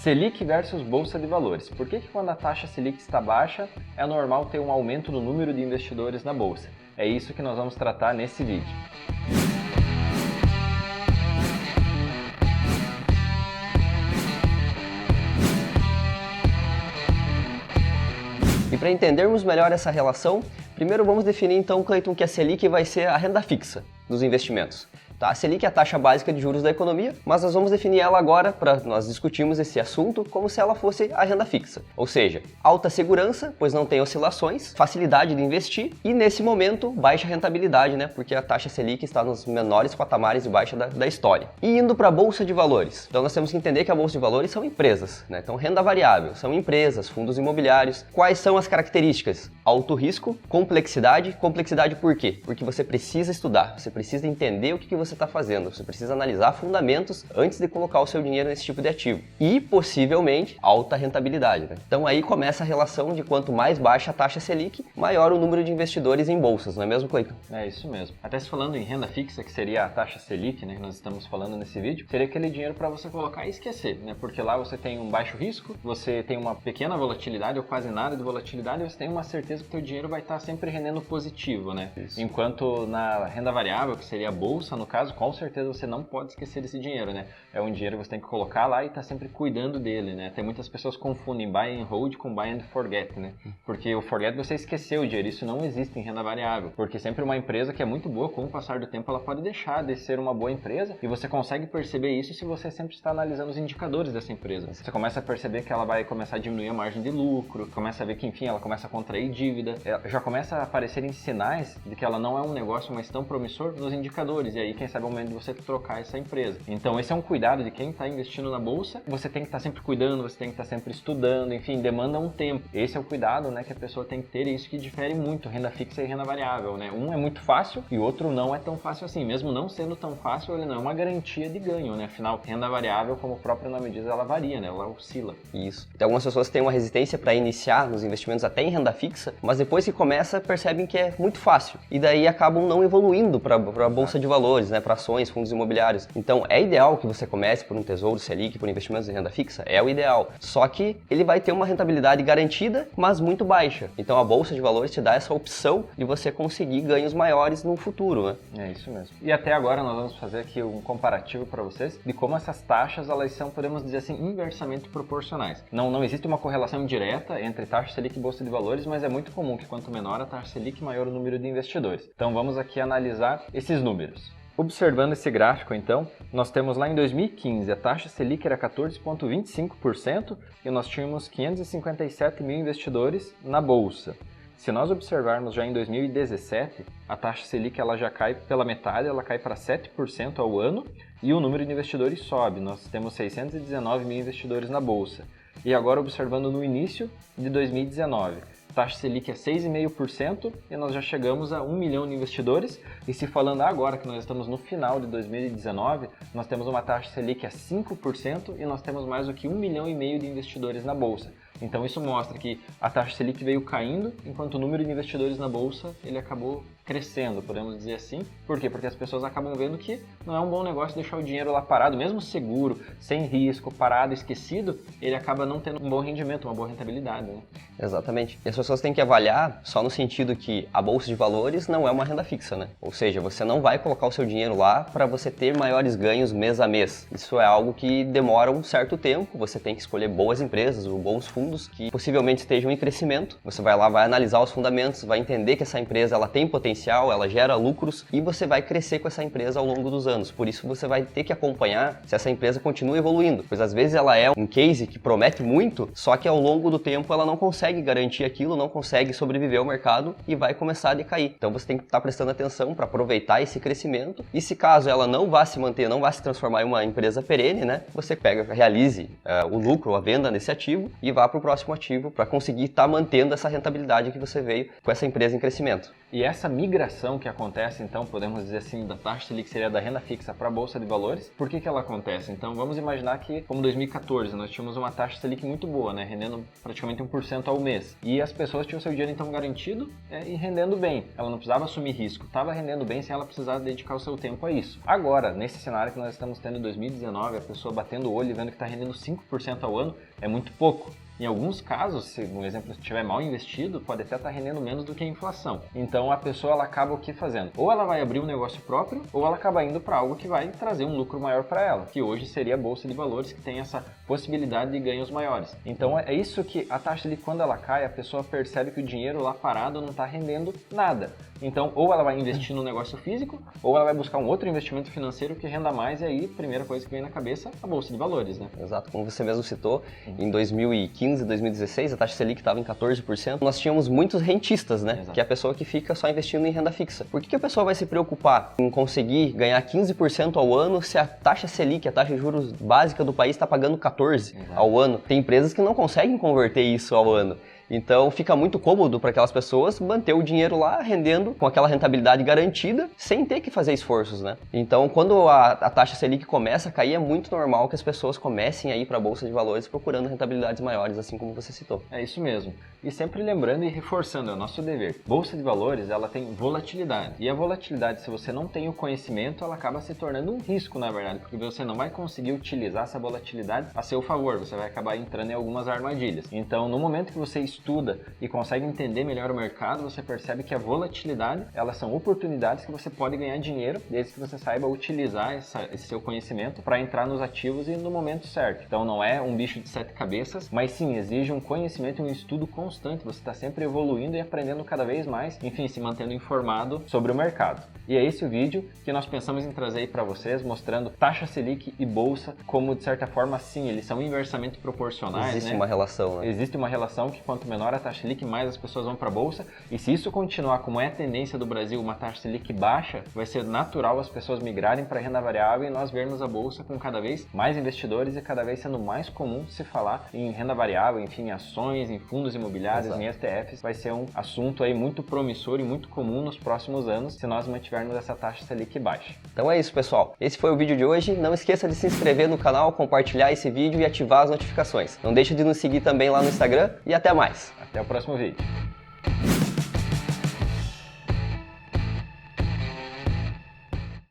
Selic versus Bolsa de Valores. Por que quando a taxa Selic está baixa, é normal ter um aumento no número de investidores na Bolsa? É isso que nós vamos tratar nesse vídeo. E para entendermos melhor essa relação, primeiro vamos definir então, Cleiton, que a Selic vai ser a renda fixa dos investimentos. Tá? A Selic é a taxa básica de juros da economia, mas nós vamos definir ela agora, para nós discutirmos esse assunto, como se ela fosse a renda fixa. Ou seja, alta segurança, pois não tem oscilações, facilidade de investir e, nesse momento, baixa rentabilidade, né? Porque a taxa Selic está nos menores patamares de baixa da história. E indo para a Bolsa de Valores. Então nós temos que entender que a Bolsa de Valores são empresas, né? Então renda variável, são empresas, fundos imobiliários. Quais são as características? Alto risco, complexidade. Complexidade por quê? Porque você precisa estudar, você precisa entender o que você está fazendo, você precisa analisar fundamentos antes de colocar o seu dinheiro nesse tipo de ativo. E, possivelmente, alta rentabilidade. Né? Então aí começa a relação de quanto mais baixa a taxa Selic, maior o número de investidores em bolsas, não é mesmo, Cleiton? É isso mesmo. Até se falando em renda fixa, que seria a taxa Selic, né, que nós estamos falando nesse vídeo, seria aquele dinheiro para você colocar e esquecer, né? Porque lá você tem um baixo risco, você tem uma pequena volatilidade ou quase nada de volatilidade e você tem uma certeza que o teu dinheiro vai estar sempre rendendo positivo, né? Isso. Enquanto na renda variável, que seria a bolsa, no caso, com certeza você não pode esquecer desse dinheiro, né? É um dinheiro que você tem que colocar lá e tá sempre cuidando dele, né? Tem muitas pessoas que confundem buy and hold com buy and forget, né? Porque o forget você esqueceu o dinheiro, isso não existe em renda variável, porque sempre uma empresa que é muito boa, com o passar do tempo ela pode deixar de ser uma boa empresa e você consegue perceber isso se você sempre está analisando os indicadores dessa empresa. Você começa a perceber que ela vai começar a diminuir a margem de lucro, começa a ver que, enfim, ela começa a contrair dívida, já começa a aparecerem sinais de que ela não é um negócio mais tão promissor nos indicadores, e aí quem sabe é o momento de você trocar essa empresa. Então esse é um cuidado de quem está investindo na bolsa, você tem que estar sempre cuidando, você tem que estar sempre estudando, enfim, demanda um tempo. Esse é o cuidado, né, que a pessoa tem que ter, e isso que difere muito renda fixa e renda variável, né? Um é muito fácil e o outro não é tão fácil assim, mesmo não sendo tão fácil, ele não é uma garantia de ganho, né? Afinal, renda variável, como o próprio nome diz, ela varia, né? Ela oscila. Isso. Então, algumas pessoas têm uma resistência para iniciar nos investimentos até em renda fixa, mas depois que começa, percebem que é muito fácil e daí acabam não evoluindo para a bolsa de valores, né? Para ações, fundos imobiliários. Então, é ideal que você comece por um tesouro Selic, por investimentos em renda fixa, é o ideal. Só que ele vai ter uma rentabilidade garantida, mas muito baixa. Então, a bolsa de valores te dá essa opção de você conseguir ganhos maiores no futuro, né? É isso mesmo. E até agora nós vamos fazer aqui um comparativo para vocês de como essas taxas, elas são, podemos dizer assim, inversamente proporcionais. Não existe uma correlação direta entre taxa Selic e bolsa de valores, mas é muito comum que quanto menor a taxa Selic, maior o número de investidores. Então, vamos aqui analisar esses números. Observando esse gráfico, então, nós temos lá em 2015 a taxa Selic era 14,25% e nós tínhamos 557 mil investidores na bolsa. Se nós observarmos já em 2017, a taxa Selic ela já cai pela metade, ela cai para 7% ao ano e o número de investidores sobe. Nós temos 619 mil investidores na bolsa. E agora observando no início de 2019, a taxa Selic é 6,5% e nós já chegamos a 1 milhão de investidores. E se falando agora que nós estamos no final de 2019, nós temos uma taxa Selic a 5% e nós temos mais do que 1,5 milhão de investidores na bolsa. Então isso mostra que a taxa Selic veio caindo, enquanto o número de investidores na bolsa ele acabou crescendo, podemos dizer assim. Por quê? Porque as pessoas acabam vendo que não é um bom negócio deixar o dinheiro lá parado, mesmo seguro, sem risco, parado, esquecido, ele acaba não tendo um bom rendimento, uma boa rentabilidade, né? Exatamente. E as pessoas têm que avaliar só no sentido que a bolsa de valores não é uma renda fixa, né? Ou seja, você não vai colocar o seu dinheiro lá para você ter maiores ganhos mês a mês. Isso é algo que demora um certo tempo, você tem que escolher boas empresas ou bons fundos que possivelmente estejam em crescimento. Você vai lá, vai analisar os fundamentos, vai entender que essa empresa ela tem potencial, ela gera lucros e você vai crescer com essa empresa ao longo dos anos. Por isso você vai ter que acompanhar se essa empresa continua evoluindo, pois às vezes ela é um case que promete muito, só que ao longo do tempo ela não consegue garantir aquilo, não consegue sobreviver ao mercado e vai começar a decair. Então você tem que estar prestando atenção para aproveitar esse crescimento e se caso ela não vá se manter, não vá se transformar em uma empresa perene, né, você realize o lucro, a venda nesse ativo e vá para o próximo ativo para conseguir estar mantendo essa rentabilidade que você veio com essa empresa em crescimento. E essa migração que acontece, então, podemos dizer assim, da taxa Selic, seria da renda fixa para a Bolsa de Valores. Por que ela acontece? Então, vamos imaginar que, como 2014, nós tínhamos uma taxa Selic muito boa, né, rendendo praticamente 1% ao mês. E as pessoas tinham seu dinheiro, então, garantido e rendendo bem. Ela não precisava assumir risco, estava rendendo bem sem ela precisar dedicar o seu tempo a isso. Agora, nesse cenário que nós estamos tendo em 2019, a pessoa batendo o olho e vendo que está rendendo 5% ao ano, é muito pouco. Em alguns casos, se um exemplo estiver mal investido, pode até estar rendendo menos do que a inflação. Então a pessoa ela acaba o que fazendo? Ou ela vai abrir um negócio próprio, ou ela acaba indo para algo que vai trazer um lucro maior para ela, que hoje seria a Bolsa de Valores, que tem essa possibilidade de ganhos maiores. Então é isso que a taxa de quando ela cai, a pessoa percebe que o dinheiro lá parado não está rendendo nada. Então, ou ela vai investir no negócio físico, ou ela vai buscar um outro investimento financeiro que renda mais, e aí, a primeira coisa que vem na cabeça, a Bolsa de Valores, né? Exato, como você mesmo citou, em 2015, 2016, a taxa Selic estava em 14%, nós tínhamos muitos rentistas, né? Exato. Que é a pessoa que fica só investindo em renda fixa. Por que a pessoa vai se preocupar em conseguir ganhar 15% ao ano se a taxa Selic, a taxa de juros básica do país, está pagando 14% ao ano? Tem empresas que não conseguem converter isso ao ano. Então fica muito cômodo para aquelas pessoas manter o dinheiro lá rendendo com aquela rentabilidade garantida sem ter que fazer esforços, né? Então quando a taxa Selic começa a cair, é muito normal que as pessoas comecem a ir para a Bolsa de Valores procurando rentabilidades maiores, assim como você citou. É isso mesmo. E sempre lembrando e reforçando, é o nosso dever. Bolsa de Valores, ela tem volatilidade. E a volatilidade, se você não tem o conhecimento, ela acaba se tornando um risco, na verdade, porque você não vai conseguir utilizar essa volatilidade a seu favor, você vai acabar entrando em algumas armadilhas. Então, no momento que você estuda e consegue entender melhor o mercado, você percebe que a volatilidade, elas são oportunidades que você pode ganhar dinheiro, desde que você saiba utilizar esse seu conhecimento para entrar nos ativos e no momento certo. Então, não é um bicho de 7 cabeças, mas sim, exige um conhecimento e um estudo constante. Você está sempre evoluindo e aprendendo cada vez mais, enfim, se mantendo informado sobre o mercado. E é esse o vídeo que nós pensamos em trazer aí para vocês, mostrando taxa Selic e Bolsa, como de certa forma, sim, eles são inversamente proporcionais. Existe uma relação, né? Existe uma relação que quanto menor a taxa Selic, mais as pessoas vão para a Bolsa. E se isso continuar como é a tendência do Brasil, uma taxa Selic baixa, vai ser natural as pessoas migrarem para a renda variável e nós vermos a Bolsa com cada vez mais investidores e cada vez sendo mais comum se falar em renda variável, enfim, em ações, em fundos imobiliários, em ETFs. Vai ser um assunto aí muito promissor e muito comum nos próximos anos se nós mantivermos essa taxa Selic baixa. Então é isso, pessoal. Esse foi o vídeo de hoje. Não esqueça de se inscrever no canal, compartilhar esse vídeo e ativar as notificações. Não deixe de nos seguir também lá no Instagram e até mais. Até o próximo vídeo.